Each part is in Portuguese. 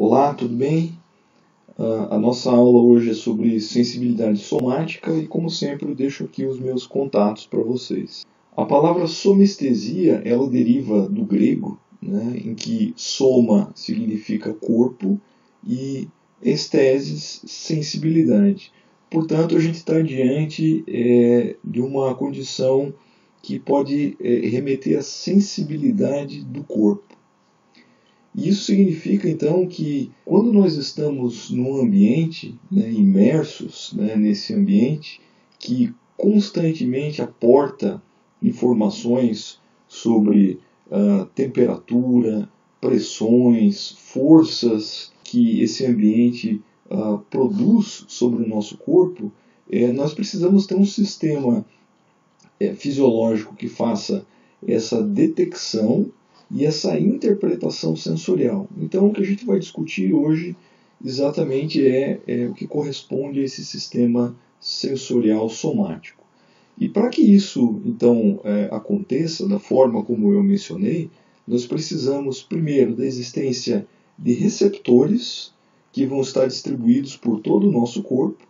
Olá, tudo bem? A nossa aula hoje é sobre sensibilidade somática e, como sempre, eu deixo aqui os meus contatos para vocês. A palavra somestesia, ela deriva do grego, né, em que soma significa corpo e estesis, sensibilidade. Portanto, a gente está diante de uma condição que pode remeter à sensibilidade do corpo. E isso significa, então, que quando nós estamos num ambiente, imersos, nesse ambiente, que constantemente aporta informações sobre temperatura, pressões, forças que esse ambiente produz sobre o nosso corpo, nós precisamos ter um sistema fisiológico que faça essa detecção e essa interpretação sensorial. Então, o que a gente vai discutir hoje exatamente é o que corresponde a esse sistema sensorial somático. E para que isso, então, aconteça da forma como eu mencionei, nós precisamos, primeiro, da existência de receptores que vão estar distribuídos por todo o nosso corpo,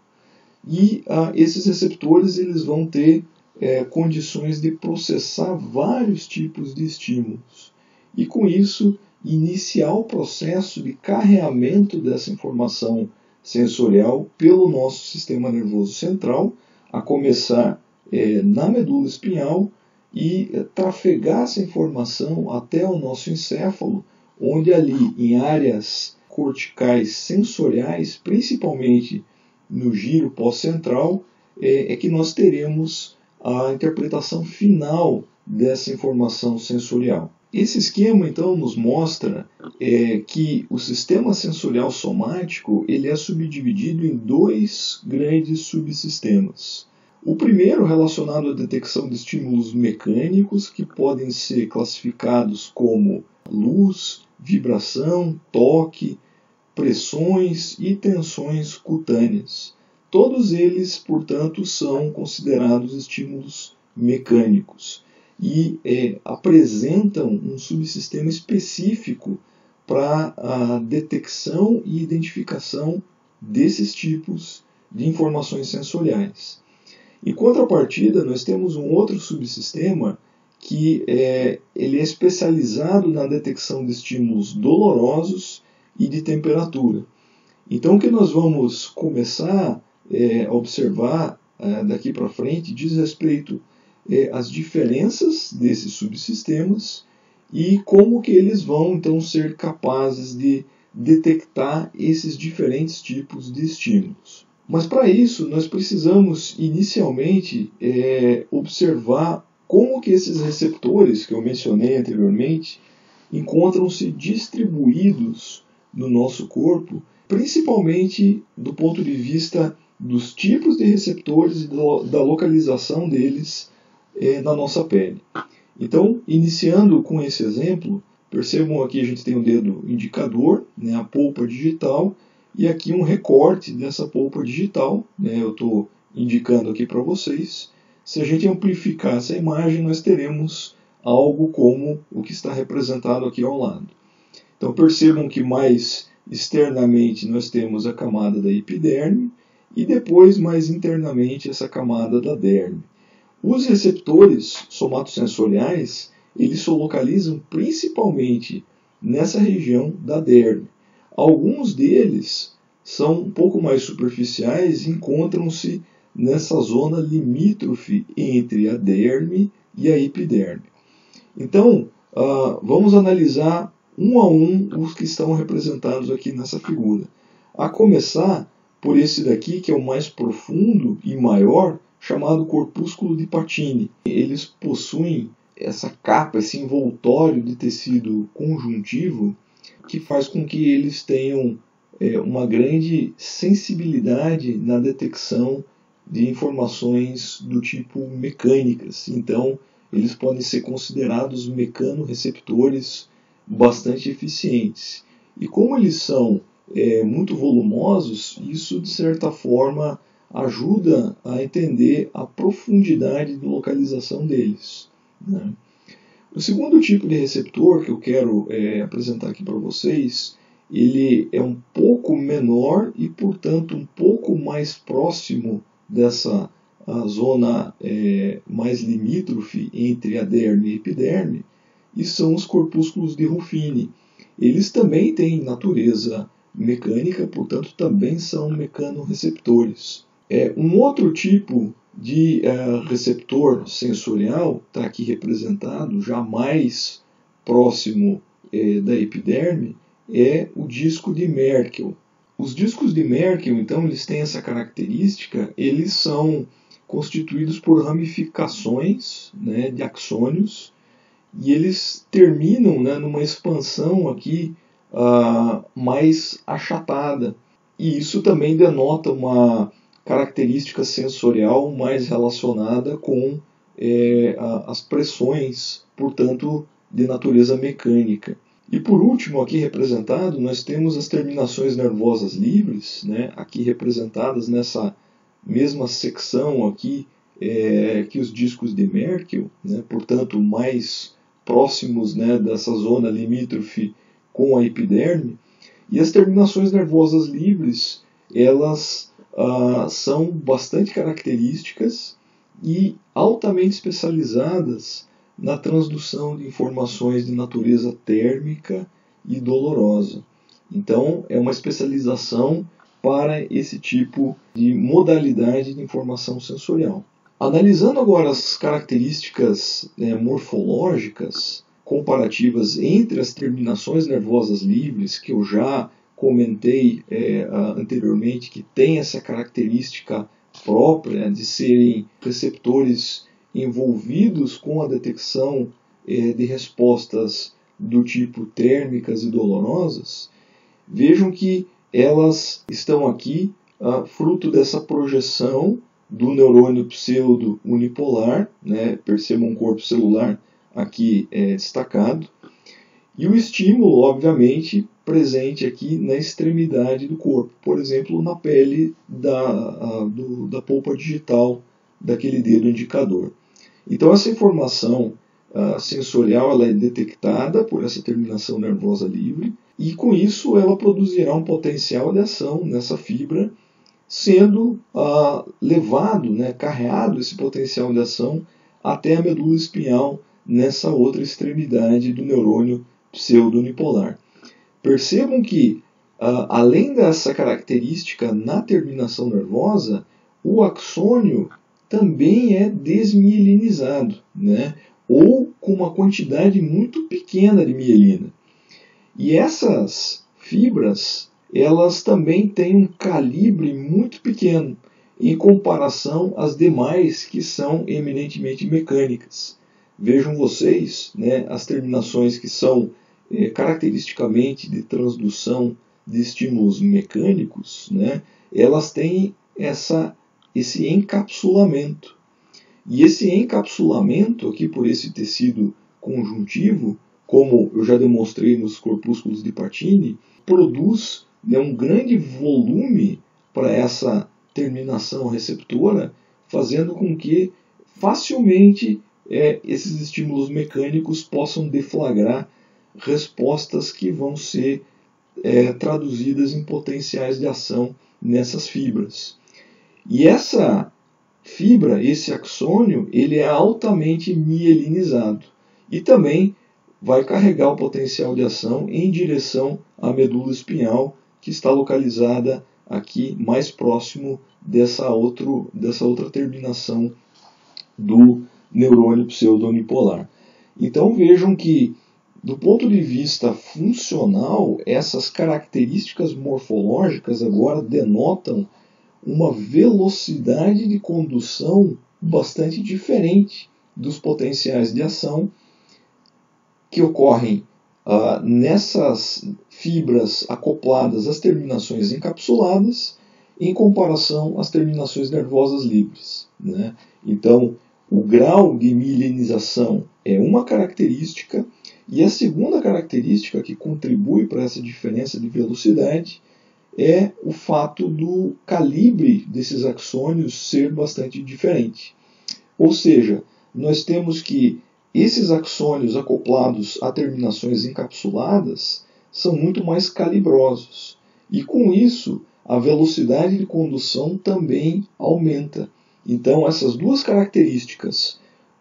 e esses receptores eles vão ter condições de processar vários tipos de estímulos. E com isso, iniciar o processo de carreamento dessa informação sensorial pelo nosso sistema nervoso central, a começar na medula espinhal e trafegar essa informação até o nosso encéfalo, onde ali em áreas corticais sensoriais, principalmente no giro pós-central, é que nós teremos a interpretação final dessa informação sensorial. Esse esquema, então, nos mostra que o sistema sensorial somático ele é subdividido em dois grandes subsistemas. O primeiro relacionado à detecção de estímulos mecânicos, que podem ser classificados como luz, vibração, toque, pressões e tensões cutâneas. Todos eles, portanto, são considerados estímulos mecânicos e apresentam um subsistema específico para a detecção e identificação desses tipos de informações sensoriais. Em contrapartida, nós temos um outro subsistema que ele é especializado na detecção de estímulos dolorosos e de temperatura. Então, o que nós vamos começar a observar daqui para frente diz respeito às diferenças desses subsistemas e como que eles vão então ser capazes de detectar esses diferentes tipos de estímulos. Mas para isso nós precisamos inicialmente observar como que esses receptores que eu mencionei anteriormente encontram-se distribuídos no nosso corpo, principalmente do ponto de vista dos tipos de receptores e da localização deles na nossa pele. Então, iniciando com esse exemplo, percebam aqui a gente tem o dedo indicador, a polpa digital, e aqui um recorte dessa polpa digital, eu estou indicando aqui para vocês. Se a gente amplificar essa imagem, nós teremos algo como o que está representado aqui ao lado. Então percebam que mais externamente nós temos a camada da epiderme e depois mais internamente essa camada da derme. Os receptores somatosensoriais, eles se localizam principalmente nessa região da derme. Alguns deles são um pouco mais superficiais e encontram-se nessa zona limítrofe entre a derme e a epiderme. Então, vamos analisar um a um os que estão representados aqui nessa figura. A começar por esse daqui, que é o mais profundo e maior, chamado corpúsculo de Pacini. Eles possuem essa capa, esse envoltório de tecido conjuntivo, que faz com que eles tenham uma grande sensibilidade na detecção de informações do tipo mecânicas. Então, eles podem ser considerados mecanorreceptores bastante eficientes. E como eles são muito volumosos, isso de certa forma ajuda a entender a profundidade de localização deles. O segundo tipo de receptor que eu quero apresentar aqui para vocês ele é um pouco menor e, portanto, um pouco mais próximo dessa a zona mais limítrofe entre a derme e a epiderme, e são os corpúsculos de Ruffini. Eles também têm natureza mecânica, portanto também são mecanorreceptores. Um outro tipo de receptor sensorial está aqui representado, já mais próximo da epiderme, é o disco de Merkel. Os discos de Merkel, então, eles têm essa característica, eles são constituídos por ramificações, né, de axônios, e eles terminam, né, numa expansão aqui mais achatada. E isso também denota uma característica sensorial mais relacionada com as pressões, portanto, de natureza mecânica. E por último, aqui representado, nós temos as terminações nervosas livres, né, aqui representadas nessa mesma secção aqui que os discos de Merkel, né, portanto mais próximos, né, dessa zona limítrofe com a epiderme. E as terminações nervosas livres, elas são bastante características e altamente especializadas na transdução de informações de natureza térmica e dolorosa. Então, é uma especialização para esse tipo de modalidade de informação sensorial. Analisando agora as características morfológicas comparativas entre as terminações nervosas livres, que eu já comentei anteriormente, que tem essa característica própria de serem receptores envolvidos com a detecção de respostas do tipo térmicas e dolorosas, vejam que elas estão aqui fruto dessa projeção do neurônio pseudo unipolar, né? Percebam um corpo celular aqui destacado, e o estímulo, obviamente, presente aqui na extremidade do corpo, por exemplo, na pele da polpa digital daquele dedo indicador. Então, essa informação sensorial ela é detectada por essa terminação nervosa livre, e com isso ela produzirá um potencial de ação nessa fibra, sendo levado, né, carreado esse potencial de ação até a medula espinhal nessa outra extremidade do neurônio pseudo-unipolar. Percebam que, além dessa característica na terminação nervosa, o axônio também é desmielinizado, né, ou com uma quantidade muito pequena de mielina. E essas fibras, elas também têm um calibre muito pequeno em comparação às demais que são eminentemente mecânicas. Vejam vocês, né, as terminações que são caracteristicamente de transdução de estímulos mecânicos, né, elas têm esse encapsulamento. E esse encapsulamento aqui por esse tecido conjuntivo, como eu já demonstrei nos corpúsculos de Pacini, produz um grande volume para essa terminação receptora, fazendo com que facilmente esses estímulos mecânicos possam deflagrar respostas que vão ser traduzidas em potenciais de ação nessas fibras. E essa fibra, esse axônio, ele é altamente mielinizado e também vai carregar o potencial de ação em direção à medula espinhal, que está localizada aqui mais próximo dessa outra terminação do neurônio pseudo-unipolar. Então vejam que, do ponto de vista funcional, essas características morfológicas agora denotam uma velocidade de condução bastante diferente dos potenciais de ação que ocorrem nessas fibras acopladas às terminações encapsuladas em comparação às terminações nervosas livres, né? Então, o grau de mielinização é uma característica, e a segunda característica que contribui para essa diferença de velocidade é o fato do calibre desses axônios ser bastante diferente. Ou seja, nós temos que esses axônios acoplados a terminações encapsuladas são muito mais calibrosos. E com isso, a velocidade de condução também aumenta. Então, essas duas características,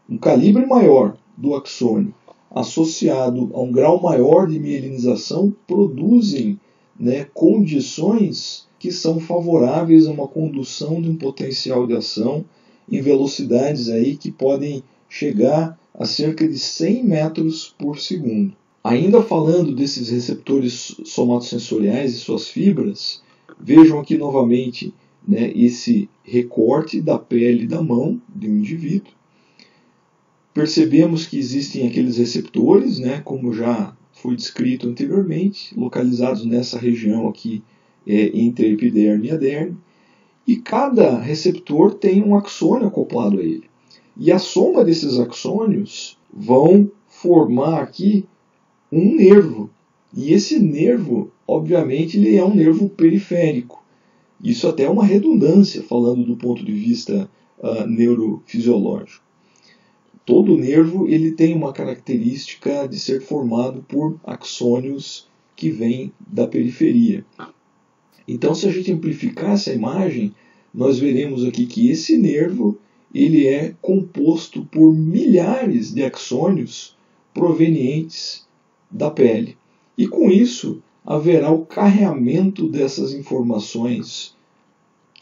um calibre maior do axônio associado a um grau maior de mielinização, produzem, condições que são favoráveis a uma condução de um potencial de ação em velocidades aí que podem chegar a cerca de 100 metros por segundo. Ainda falando desses receptores somatosensoriais e suas fibras, vejam aqui novamente esse recorte da pele da mão de um indivíduo. Percebemos que existem aqueles receptores, como já foi descrito anteriormente, localizados nessa região aqui entre a epiderme e a derme, e cada receptor tem um axônio acoplado a ele. E a soma desses axônios vão formar aqui um nervo. E esse nervo, obviamente, ele é um nervo periférico. Isso até é uma redundância, falando do ponto de vista neurofisiológico. Todo nervo ele tem uma característica de ser formado por axônios que vêm da periferia. Então, se a gente amplificar essa imagem, nós veremos aqui que esse nervo ele é composto por milhares de axônios provenientes da pele. E com isso, haverá o carreamento dessas informações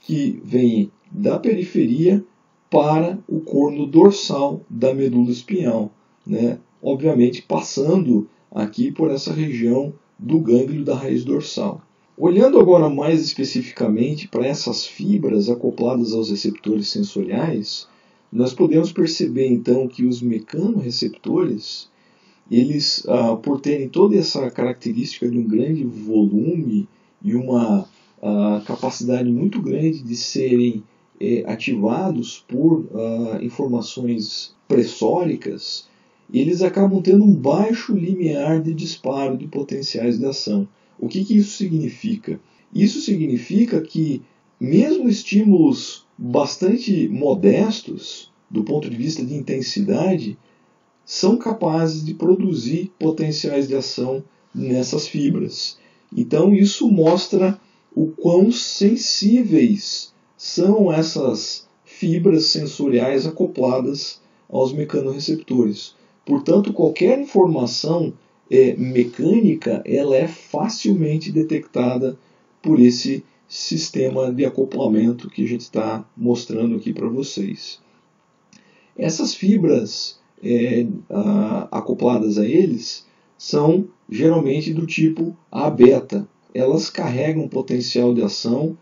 que vêm da periferia para o corno dorsal da medula espinhal, obviamente passando aqui por essa região do gânglio da raiz dorsal. Olhando agora mais especificamente para essas fibras acopladas aos receptores sensoriais, nós podemos perceber então que os mecanorreceptores, eles, por terem toda essa característica de um grande volume e uma capacidade muito grande de serem ativados por informações pressóricas, eles acabam tendo um baixo limiar de disparo de potenciais de ação. O que isso significa? Isso significa que mesmo estímulos bastante modestos do ponto de vista de intensidade são capazes de produzir potenciais de ação nessas fibras. Então isso mostra o quão sensíveis são essas fibras sensoriais acopladas aos mecanorreceptores. Portanto, qualquer informação mecânica ela é facilmente detectada por esse sistema de acoplamento que a gente está mostrando aqui para vocês. Essas fibras acopladas a eles são geralmente do tipo A-beta. Elas carregam potencial de ação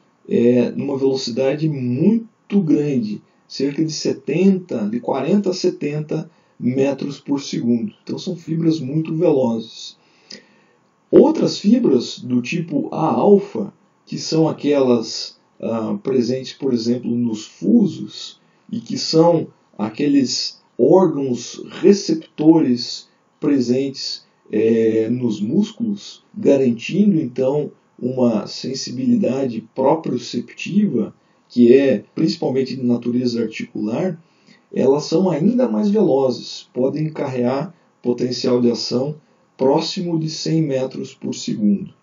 numa velocidade muito grande, cerca de 40 a 70 metros por segundo. Então são fibras muito velozes. Outras fibras do tipo A-alfa, que são aquelas presentes, por exemplo, nos fusos, e que são aqueles órgãos receptores presentes nos músculos, garantindo então uma sensibilidade proprioceptiva, que é principalmente de natureza articular, elas são ainda mais velozes, podem carregar potencial de ação próximo de 100 metros por segundo.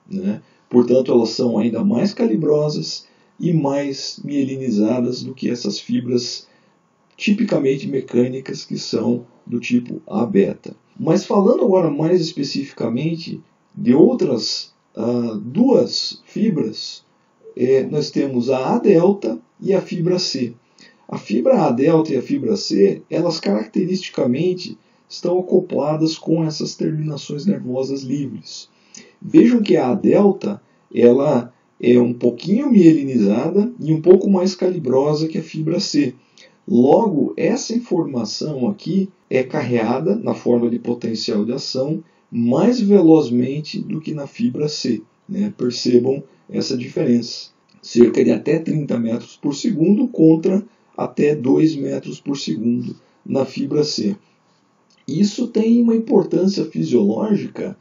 Portanto, elas são ainda mais calibrosas e mais mielinizadas do que essas fibras tipicamente mecânicas que são do tipo A-beta. Mas falando agora mais especificamente de outras duas fibras, nós temos a A-delta e a fibra C. A fibra A-delta e a fibra C, elas caracteristicamente estão acopladas com essas terminações nervosas livres. Vejam que a A-delta ela é um pouquinho mielinizada e um pouco mais calibrosa que a fibra C. Logo, essa informação aqui é carreada na forma de potencial de ação mais velozmente do que na fibra C. Percebam essa diferença. Cerca de até 30 metros por segundo contra até 2 metros por segundo na fibra C. Isso tem uma importância fisiológica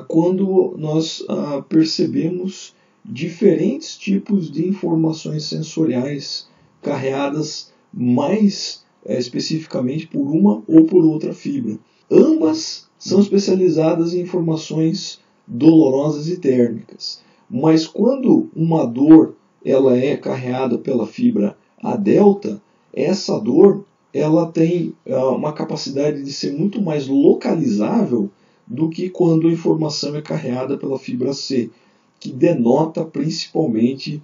quando nós percebemos diferentes tipos de informações sensoriais carreadas mais especificamente por uma ou por outra fibra. Ambas são especializadas em informações dolorosas e térmicas. Mas quando uma dor ela é carreada pela fibra A delta, essa dor ela tem uma capacidade de ser muito mais localizável do que quando a informação é carreada pela fibra C, que denota principalmente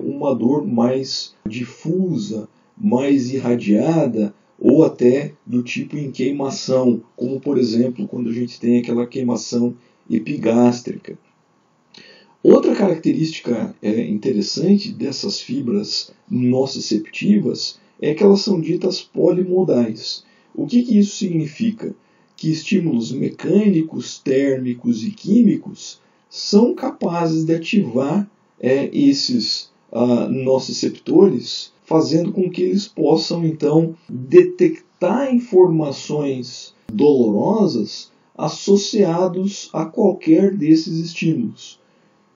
uma dor mais difusa, mais irradiada, ou até do tipo em queimação, como por exemplo quando a gente tem aquela queimação epigástrica. Outra característica interessante dessas fibras nociceptivas é que elas são ditas polimodais. O que isso significa? Que estímulos mecânicos, térmicos e químicos são capazes de ativar esses nociceptores, fazendo com que eles possam então detectar informações dolorosas associados a qualquer desses estímulos.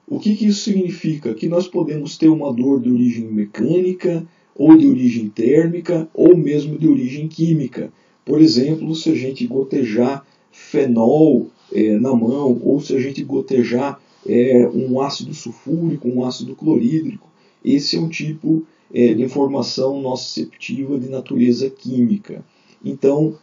O que isso significa? Que nós podemos ter uma dor de origem mecânica, ou de origem térmica, ou mesmo de origem química. Por exemplo, se a gente gotejar fenol na mão, ou se a gente gotejar um ácido sulfúrico, um ácido clorídrico, esse é um tipo de informação nociceptiva de natureza química. Então,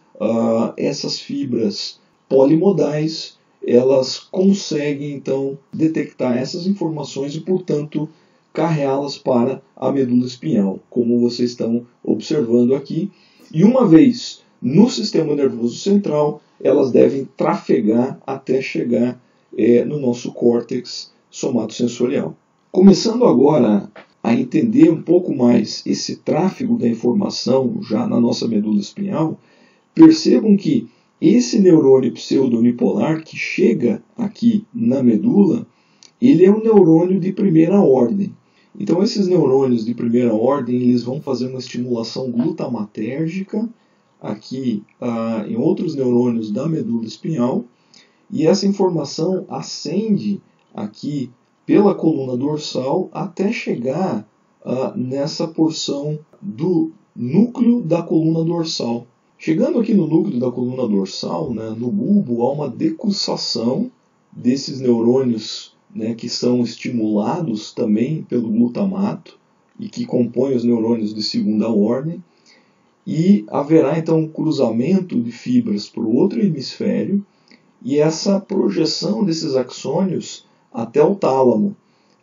essas fibras polimodais, elas conseguem então detectar essas informações e, portanto, carreá-las para a medula espinhal, como vocês estão observando aqui. E uma vez no sistema nervoso central, elas devem trafegar até chegar no nosso córtex somatosensorial. Começando agora a entender um pouco mais esse tráfego da informação já na nossa medula espinhal, percebam que esse neurônio pseudounipolar que chega aqui na medula, ele é um neurônio de primeira ordem. Então esses neurônios de primeira ordem, eles vão fazer uma estimulação glutamatérgica aqui em outros neurônios da medula espinhal, e essa informação ascende aqui pela coluna dorsal até chegar nessa porção do núcleo da coluna dorsal. Chegando aqui no núcleo da coluna dorsal, no bulbo, há uma decussação desses neurônios que são estimulados também pelo glutamato e que compõem os neurônios de segunda ordem, e haverá então um cruzamento de fibras para o outro hemisfério e essa projeção desses axônios até o tálamo,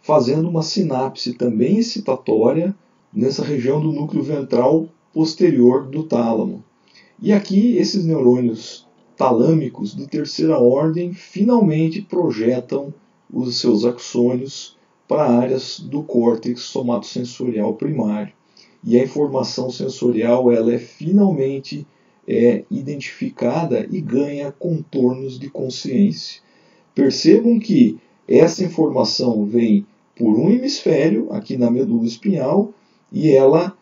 fazendo uma sinapse também excitatória nessa região do núcleo ventral posterior do tálamo. E aqui esses neurônios talâmicos de terceira ordem finalmente projetam os seus axônios para áreas do córtex somatosensorial primário. E a informação sensorial ela é finalmente identificada e ganha contornos de consciência. Percebam que essa informação vem por um hemisfério, aqui na medula espinhal, e ela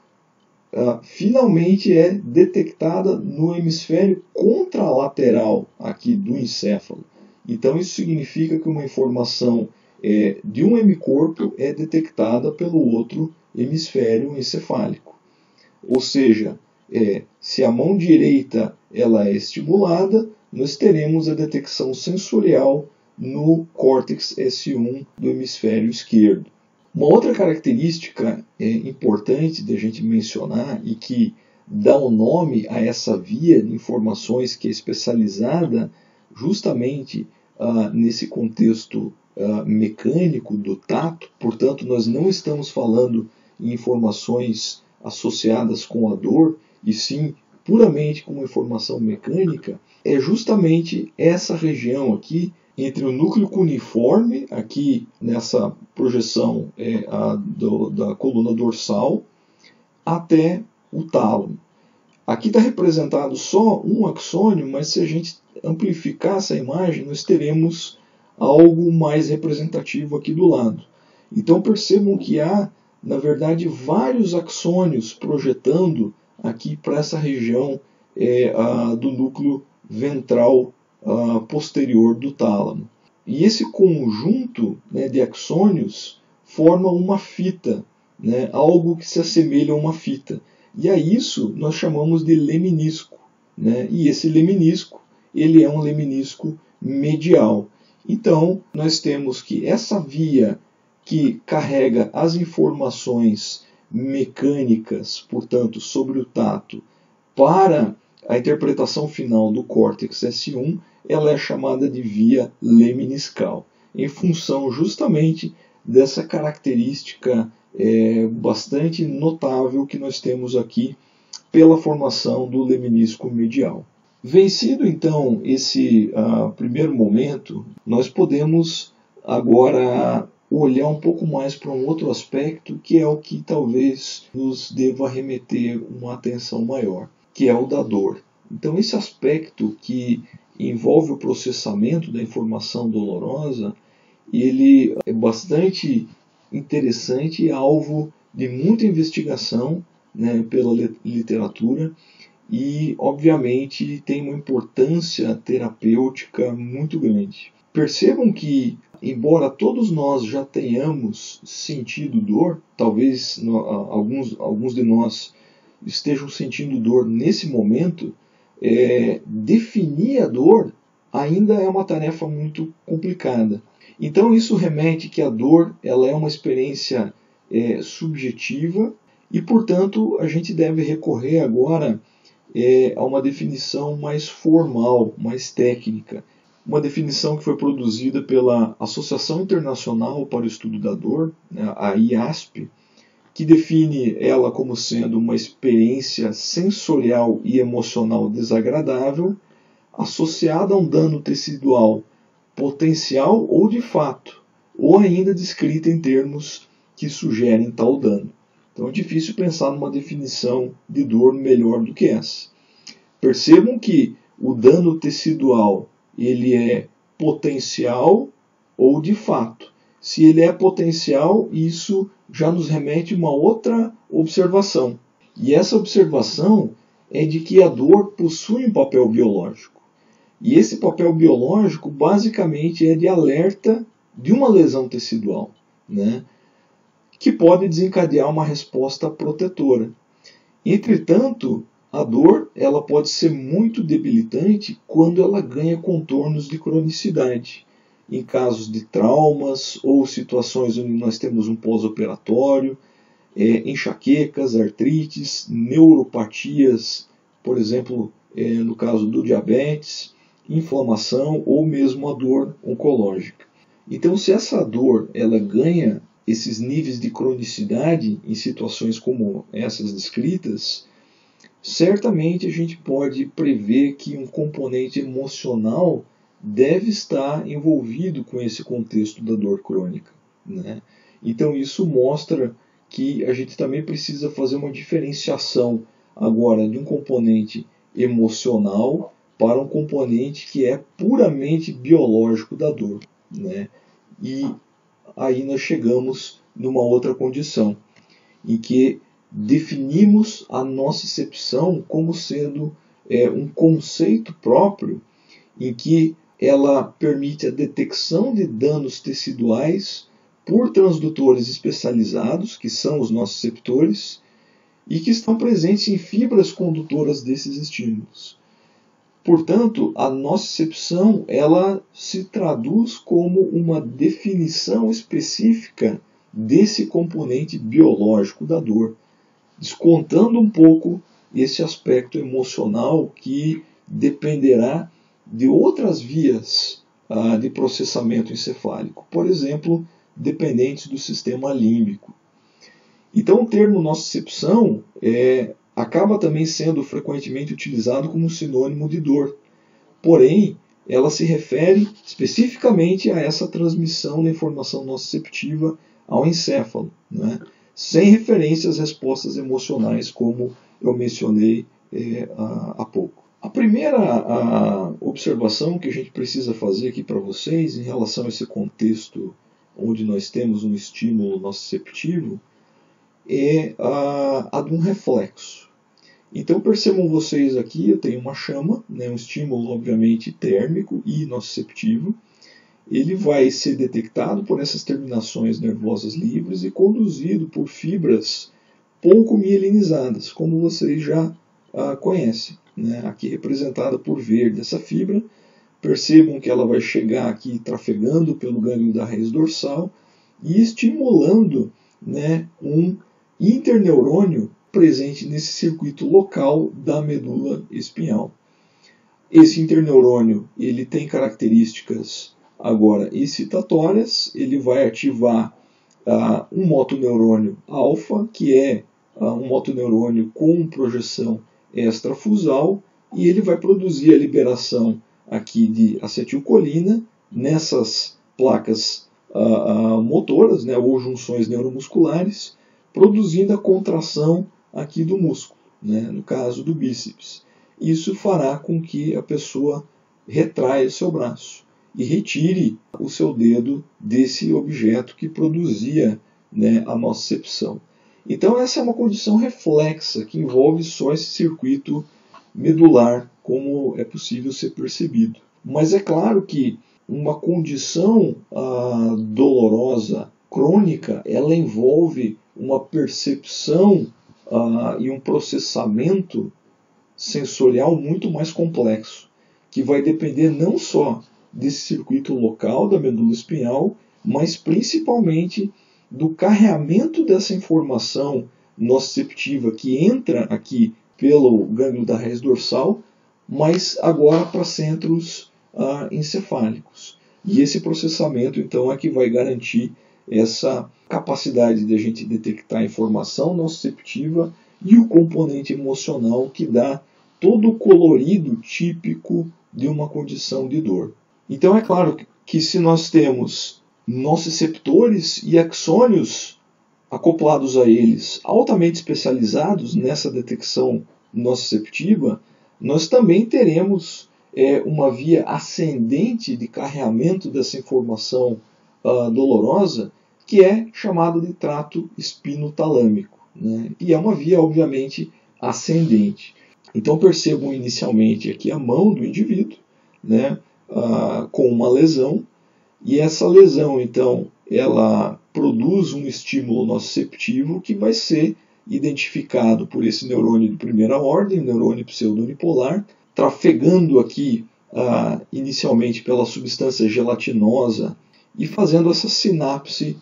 finalmente é detectada no hemisfério contralateral aqui do encéfalo. Então isso significa que uma informação de um hemicorpo é detectada pelo outro hemisfério encefálico. Ou seja, se a mão direita ela é estimulada, nós teremos a detecção sensorial no córtex S1 do hemisfério esquerdo. Uma outra característica importante de a gente mencionar e que dá o nome a essa via de informações que é especializada justamente nesse contexto mecânico do tato, portanto nós não estamos falando em informações associadas com a dor, e sim puramente com informação mecânica, é justamente essa região aqui entre o núcleo cuneiforme, aqui nessa projeção da coluna dorsal, até o tálamo. Aqui está representado só um axônio, mas se a gente amplificar essa imagem, nós teremos algo mais representativo aqui do lado. Então percebam que há, na verdade, vários axônios projetando aqui para essa região do núcleo ventral posterior do tálamo. E esse conjunto de axônios forma uma fita, algo que se assemelha a uma fita. E a isso nós chamamos de leminisco. E esse leminisco ele é um leminisco medial. Então, nós temos que essa via que carrega as informações mecânicas, portanto, sobre o tato, para a interpretação final do córtex S1, ela é chamada de via lemniscal, em função justamente dessa característica bastante notável que nós temos aqui pela formação do lemnisco medial. Vencido então esse primeiro momento, nós podemos agora olhar um pouco mais para um outro aspecto, que é o que talvez nos deva remeter uma atenção maior, que é o da dor. Então esse aspecto que envolve o processamento da informação dolorosa, ele é bastante interessante e alvo de muita investigação, né, pela literatura, e obviamente tem uma importância terapêutica muito grande. Percebam que, embora todos nós já tenhamos sentido dor, talvez alguns de nós estejam sentindo dor nesse momento, definir a dor ainda é uma tarefa muito complicada. Então isso remete que a dor ela é uma experiência subjetiva e, portanto, a gente deve recorrer agora a uma definição mais formal, mais técnica. Uma definição que foi produzida pela Associação Internacional para o Estudo da Dor, a IASP, que define ela como sendo uma experiência sensorial e emocional desagradável associada a um dano tecidual potencial ou de fato, ou ainda descrita em termos que sugerem tal dano. Então é difícil pensar numa definição de dor melhor do que essa. Percebam que o dano tecidual ele é potencial ou de fato. Se ele é potencial, isso já nos remete a uma outra observação. E essa observação é de que a dor possui um papel biológico. E esse papel biológico basicamente é de alerta de uma lesão tecidual, né, que pode desencadear uma resposta protetora. Entretanto, a dor ela pode ser muito debilitante quando ela ganha contornos de cronicidade, em casos de traumas ou situações onde nós temos um pós-operatório, enxaquecas, artrites, neuropatias, por exemplo, no caso do diabetes, inflamação ou mesmo a dor oncológica. Então, se essa dor ela ganha esses níveis de cronicidade em situações como essas descritas, certamente a gente pode prever que um componente emocional deve estar envolvido com esse contexto da dor crônica, né? Então isso mostra que a gente também precisa fazer uma diferenciação agora de um componente emocional para um componente que é puramente biológico da dor, né? E aí nós chegamos numa outra condição, em que definimos a nocicepção como sendo um conceito próprio, em que ela permite a detecção de danos teciduais por transdutores especializados, que são os nociceptores, e que estão presentes em fibras condutoras desses estímulos. Portanto, a nocicepção ela se traduz como uma definição específica desse componente biológico da dor, descontando um pouco esse aspecto emocional que dependerá de outras vias de processamento encefálico, por exemplo, dependentes do sistema límbico. Então o termo nocicepção acaba também sendo frequentemente utilizado como sinônimo de dor, porém ela se refere especificamente a essa transmissão da informação nociceptiva ao encéfalo, né? Sem referência às respostas emocionais, como eu mencionei há pouco. A primeira observação que a gente precisa fazer aqui para vocês em relação a esse contexto onde nós temos um estímulo nociceptivo é a de um reflexo. Então percebam vocês aqui, eu tenho uma chama, né, um estímulo obviamente térmico e nociceptivo. Ele vai ser detectado por essas terminações nervosas livres e conduzido por fibras pouco mielinizadas, como vocês já conhecem, né? Aqui representada por verde essa fibra, Percebam que ela vai chegar aqui trafegando pelo gânglio da raiz dorsal e estimulando, né, um interneurônio presente nesse circuito local da medula espinhal. Esse interneurônio ele tem características agora excitatórias, ele vai ativar um motoneurônio alfa, que é um motoneurônio com projeção extrafusal, e ele vai produzir a liberação aqui de acetilcolina nessas placas motoras, né, ou junções neuromusculares, produzindo a contração aqui do músculo, né, no caso do bíceps. Isso fará com que a pessoa retraia o seu braço e retire o seu dedo desse objeto que produzia, né, a nocicepção. Então essa é uma condição reflexa que envolve só esse circuito medular, como é possível ser percebido. Mas é claro que uma condição dolorosa crônica, ela envolve uma percepção e um processamento sensorial muito mais complexo, que vai depender não só desse circuito local da medula espinhal, mas principalmente do carreamento dessa informação nociceptiva que entra aqui pelo gânglio da raiz dorsal, mas agora para centros encefálicos. E esse processamento, então, é que vai garantir essa capacidade de a gente detectar a informação nociceptiva e o componente emocional que dá todo o colorido típico de uma condição de dor. Então é claro que se nós temos nociceptores e axônios acoplados a eles, altamente especializados nessa detecção nociceptiva, nós também teremos uma via ascendente de carreamento dessa informação dolorosa, que é chamada de trato espinotalâmico, né? E é uma via, obviamente, ascendente. Então percebam inicialmente aqui a mão do indivíduo, né, com uma lesão, e essa lesão, então, ela produz um estímulo nociceptivo que vai ser identificado por esse neurônio de primeira ordem, neurônio pseudounipolar, trafegando aqui inicialmente pela substância gelatinosa e fazendo essa sinapse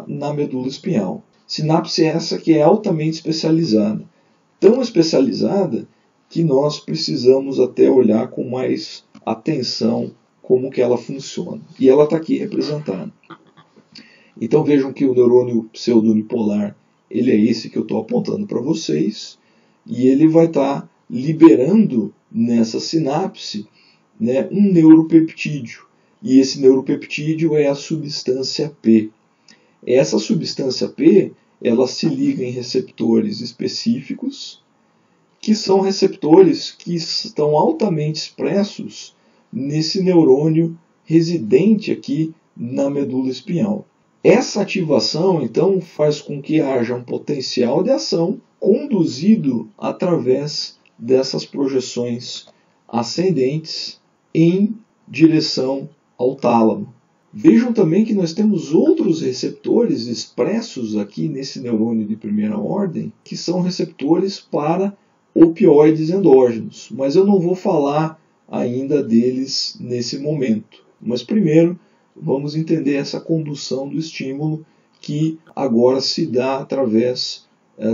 na medula espinhal. Sinapse essa que é altamente especializada. Tão especializada que nós precisamos até olhar com mais atenção como que ela funciona. E ela está aqui representada. Então vejam que o neurônio pseudounipolar, ele é esse que eu estou apontando para vocês, e ele vai estar liberando nessa sinapse, né, um neuropeptídeo. E esse neuropeptídeo é a substância P. Essa substância P, ela se liga em receptores específicos, que são receptores que estão altamente expressos nesse neurônio residente aqui na medula espinhal. Essa ativação, então, faz com que haja um potencial de ação conduzido através dessas projeções ascendentes em direção ao tálamo. Vejam também que nós temos outros receptores expressos aqui nesse neurônio de primeira ordem, que são receptores para opioides endógenos, mas eu não vou falar ainda deles nesse momento. Mas primeiro vamos entender essa condução do estímulo que agora se dá através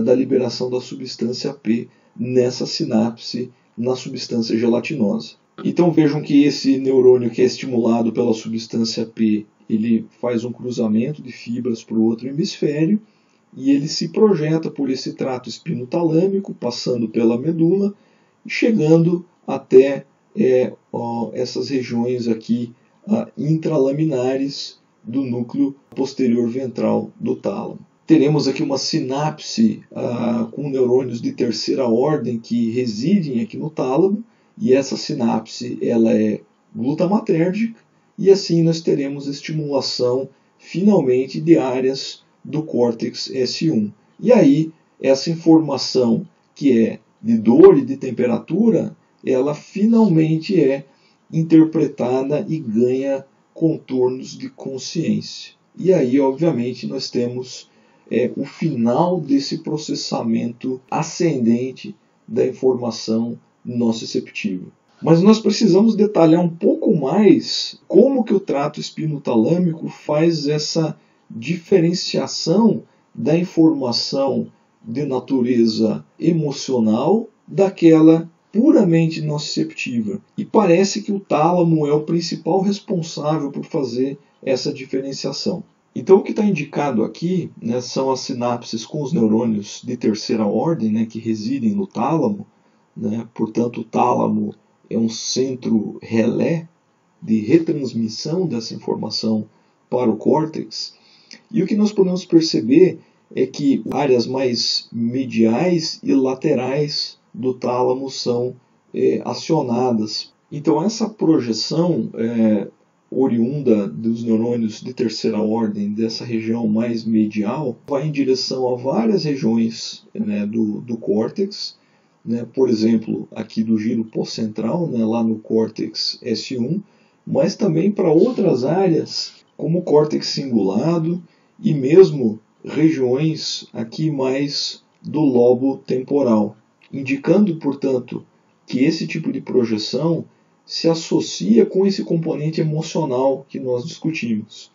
da liberação da substância P nessa sinapse na substância gelatinosa. Então vejam que esse neurônio que é estimulado pela substância P, ele faz um cruzamento de fibras para o outro hemisfério e ele se projeta por esse trato espinotalâmico, passando pela medula e chegando até essas regiões aqui intralaminares do núcleo posterior ventral do tálamo. Teremos aqui uma sinapse com neurônios de terceira ordem que residem aqui no tálamo, e essa sinapse ela é glutamatérgica, e assim nós teremos estimulação finalmente de áreas do córtex S1. E aí essa informação que é de dor e de temperatura, ela finalmente é interpretada e ganha contornos de consciência. E aí, obviamente, nós temos o final desse processamento ascendente da informação nociceptiva. Mas nós precisamos detalhar um pouco mais como que o trato espinotalâmico faz essa diferenciação da informação de natureza emocional daquela puramente nociceptiva. E parece que o tálamo é o principal responsável por fazer essa diferenciação. Então o que está indicado aqui, né, são as sinapses com os neurônios de terceira ordem, né, que residem no tálamo. Né? Portanto, o tálamo é um centro relé de retransmissão dessa informação para o córtex. E o que nós podemos perceber é que áreas mais mediais e laterais do tálamo são acionadas. Então essa projeção oriunda dos neurônios de terceira ordem, dessa região mais medial, vai em direção a várias regiões, né, do córtex, né, por exemplo, aqui do giro pós-central, né, lá no córtex S1, mas também para outras áreas, como o córtex cingulado e mesmo regiões aqui mais do lobo temporal, indicando, portanto, que esse tipo de projeção se associa com esse componente emocional que nós discutimos.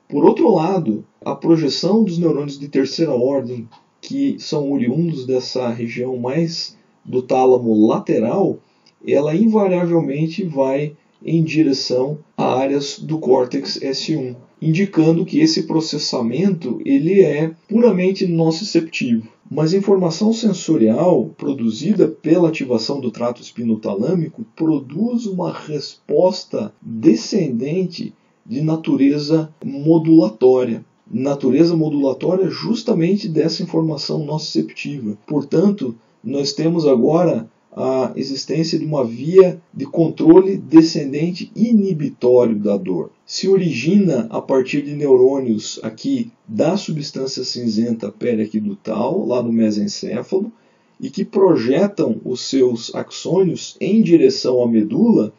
Por outro lado, a projeção dos neurônios de terceira ordem, que são oriundos dessa região mais do tálamo lateral, ela invariavelmente vai em direção a áreas do córtex S1, indicando que esse processamento ele é puramente nociceptivo. Mas a informação sensorial produzida pela ativação do trato espinotalâmico produz uma resposta descendente de natureza modulatória. Natureza modulatória justamente dessa informação nociceptiva. Portanto, nós temos agora a existência de uma via de controle descendente inibitório da dor. Se origina a partir de neurônios aqui da substância cinzenta periaquidutal, lá no mesencéfalo, e que projetam os seus axônios em direção à medula,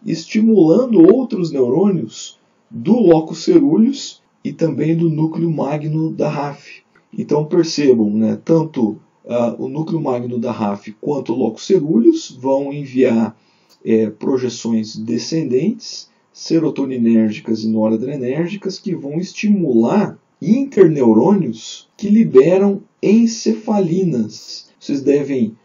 estimulando outros neurônios do locus coeruleus e também do núcleo magno da RAF. Então percebam, né, tanto o núcleo magno da RAF quanto o locus coeruleus vão enviar projeções descendentes, serotoninérgicas e noradrenérgicas, que vão estimular interneurônios que liberam encefalinas. Vocês devem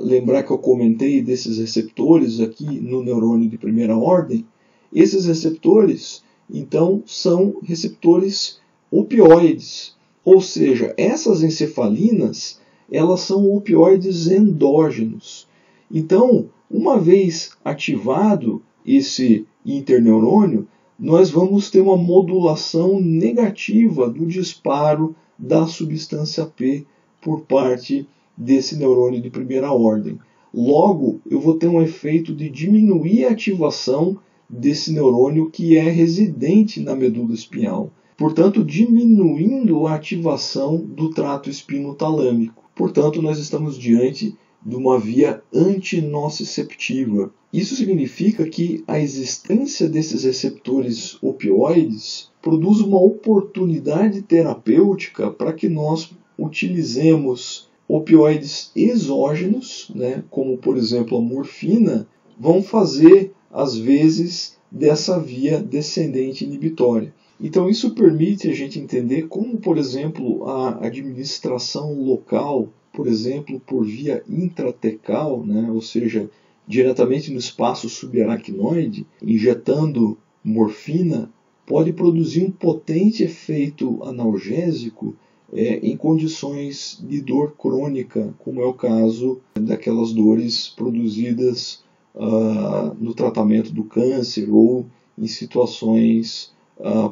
lembrar que eu comentei desses receptores aqui no neurônio de primeira ordem. Esses receptores, então, são receptores opioides. Ou seja, essas encefalinas, elas são opioides endógenos. Então, uma vez ativado esse interneurônio, nós vamos ter uma modulação negativa do disparo da substância P por parte desse neurônio de primeira ordem. Logo, eu vou ter um efeito de diminuir a ativação desse neurônio que é residente na medula espinhal. Portanto, diminuindo a ativação do trato espinotalâmico. Portanto, nós estamos diante de uma via antinociceptiva. Isso significa que a existência desses receptores opioides produz uma oportunidade terapêutica para que nós utilizemos opioides exógenos, né, como por exemplo a morfina, vão fazer às vezes dessa via descendente inibitória. Então isso permite a gente entender como, por exemplo, a administração local, por exemplo, por via intratecal, né, ou seja, diretamente no espaço subaracnoide, injetando morfina, pode produzir um potente efeito analgésico em condições de dor crônica, como é o caso daquelas dores produzidas no tratamento do câncer ou em situações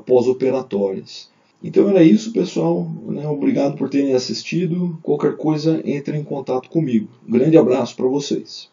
pós-operatórias. Então era isso, pessoal. Obrigado por terem assistido. Qualquer coisa, entre em contato comigo. Um grande abraço para vocês.